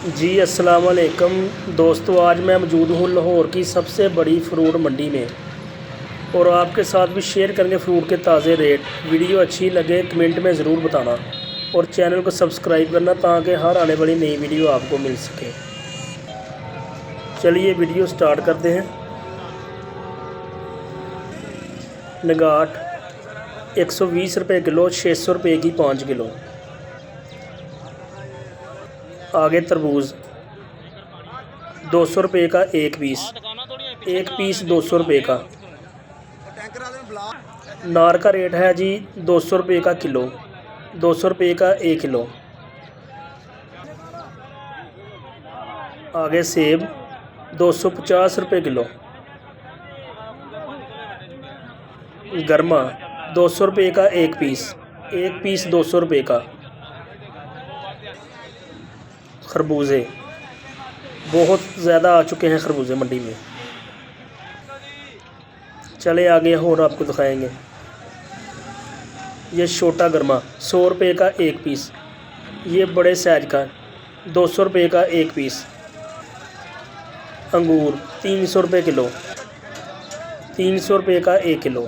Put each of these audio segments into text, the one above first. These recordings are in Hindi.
जी अस्सलाम वालेकुम दोस्तों, आज मैं मौजूद हूँ लाहौर की सबसे बड़ी फ़्रूट मंडी में और आपके साथ भी शेयर करेंगे फ़्रूट के ताज़े रेट। वीडियो अच्छी लगे कमेंट में ज़रूर बताना और चैनल को सब्सक्राइब करना ताकि हर आने वाली नई वीडियो आपको मिल सके। चलिए वीडियो स्टार्ट करते हैं। नगाट 120 रुपये किलो, 600 रुपये की 5 किलो। आगे तरबूज 200 रुपये का एक पीस 200 रुपये का। नार का रेट है जी 200 रुपये का किलो, 200 रुपये का 1 किलो। आगे सेब 250 रुपये किलो। गरमा 200 रुपये का एक पीस 200 रुपये का। खरबूजे बहुत ज़्यादा आ चुके हैं खरबूजे मंडी में। चले आगे और आपको दिखाएंगे। ये छोटा गरमा 100 रुपये का एक पीस। ये बड़े साइज का 200 रुपये का एक पीस। अंगूर 300 रुपये किलो, 300 रुपये का 1 किलो।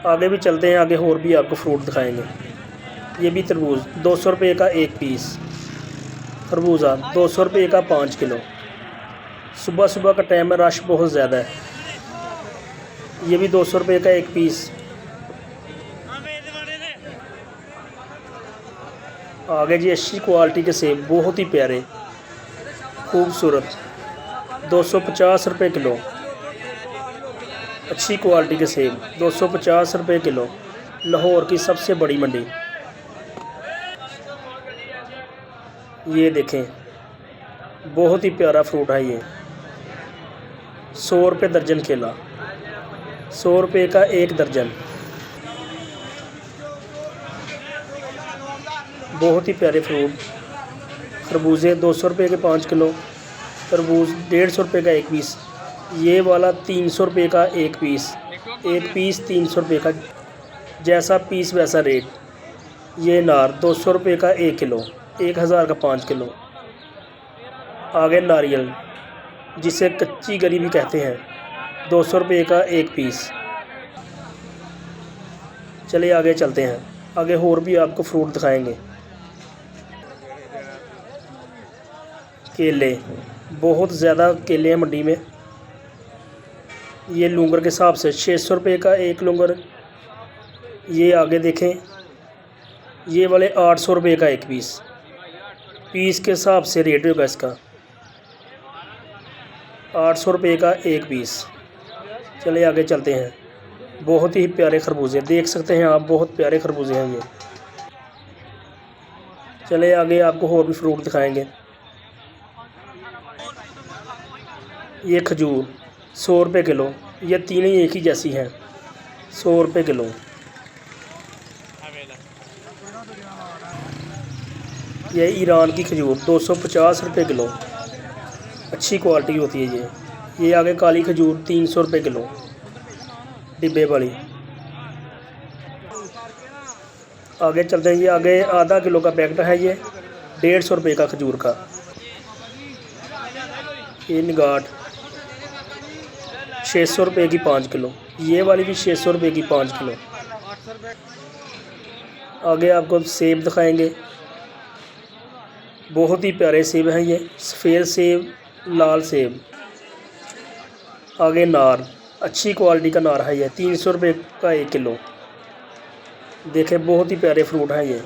आगे भी चलते हैं, आगे और भी आपको फ्रूट दिखाएंगे। ये भी तरबूज 200 रुपये का एक पीस। खरबूजा 200 रुपये का 5 किलो। सुबह सुबह का टाइम है, रश बहुत ज़्यादा है। ये भी 200 रुपये का एक पीस। आगे जी अच्छी क्वालिटी के सेब बहुत ही प्यारे खूबसूरत 250 रुपये किलो। अच्छी क्वालिटी के सेब 250 रुपये किलो। लाहौर की सबसे बड़ी मंडी। ये देखें बहुत ही प्यारा फ्रूट है ये। 100 रुपये दर्जन केला, 100 रुपये का एक दर्जन। बहुत ही प्यारे फ्रूट। खरबूजे 200 रुपये के 5 किलो। तरबूज 150 रुपये का एक पीस। ये वाला 300 रुपये का एक पीस 300 रुपये का। जैसा पीस वैसा रेट। ये नार 200 रुपये का 1 किलो, 1000 का 5 किलो। आगे नारियल जिसे कच्ची गरी भी कहते हैं 200 रुपये का एक पीस। चलिए आगे चलते हैं, आगे और भी आपको फ्रूट दिखाएंगे। केले बहुत ज़्यादा केले हैं मंडी में। ये लूंगर के हिसाब से 600 रुपये का एक लूंगर। ये आगे देखें, ये वाले 800 रुपये का एक पीस के हिसाब से रेट होगा इसका। 800 रुपये का एक पीस। चले आगे चलते हैं। बहुत ही प्यारे खरबूजे देख सकते हैं आप, बहुत प्यारे खरबूजे हैं ये। चले आगे आपको और भी फ्रूट दिखाएंगे। ये खजूर 100 रुपये किलो। ये तीनों एक ही जैसी हैं, 100 रुपये किलो। ये ईरान की खजूर 250 रुपये किलो। अच्छी क्वालिटी होती है ये आगे काली खजूर 300 रुपये किलो डिब्बे वाली। आगे चलते हैं, ये आगे आधा किलो का पैकेट है ये 150 रुपये का खजूर का। ये निगाट 600 रुपये की 5 किलो। ये वाली भी 600 रुपये की 5 किलो। आगे आपको सेब दिखाएंगे। बहुत ही प्यारे सेब हैं ये, सफ़ेद सेब, लाल सेब। आगे नार अच्छी क्वालिटी का नार है ये 300 रुपये का 1 किलो। देखें बहुत ही प्यारे फ्रूट हैं ये।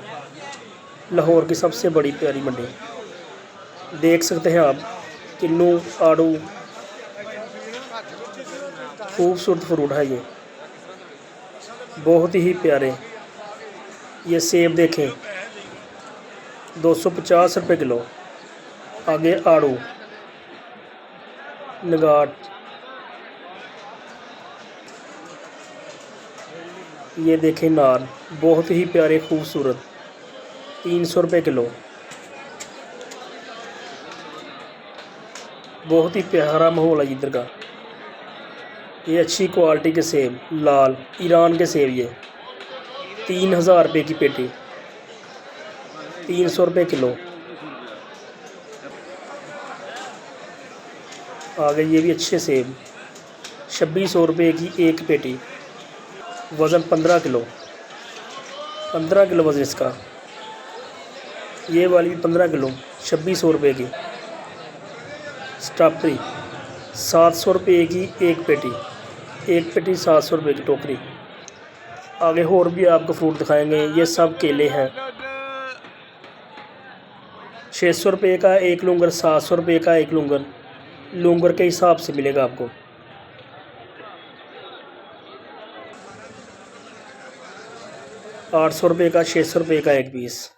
लाहौर की सबसे बड़ी प्यारी मंडी देख सकते हैं आप। किन्नू, आड़ू खूबसूरत फ्रूट है ये, बहुत ही प्यारे। ये सेब देखें 250 रुपये किलो। आगे आड़ू, नगाट, ये देखें नार बहुत ही प्यारे खूबसूरत 300 रुपये किलो। बहुत ही प्यारा माहौल है इधर का। ये अच्छी क्वालिटी के सेब लाल ईरान के सेब, ये 3000 रुपये की पेटी, 300 रुपये किलो। आगे ये भी अच्छे सेब 2600 रुपये की एक पेटी, वज़न 15 किलो, 15 किलो वज़न इसका। ये वाली भी 15 किलो 2600 रुपये की। स्ट्रॉबेरी 700 रुपये की एक पेटी, एक पेटी 700 रुपये की टोकरी। आगे और भी आपको फ्रूट दिखाएंगे। ये सब केले हैं 600 रुपये का एक लूंगर, 700 रुपये का एक लूंगर, लूंगर के हिसाब से मिलेगा आपको। 800 रुपये का, 600 रुपये का एक पीस।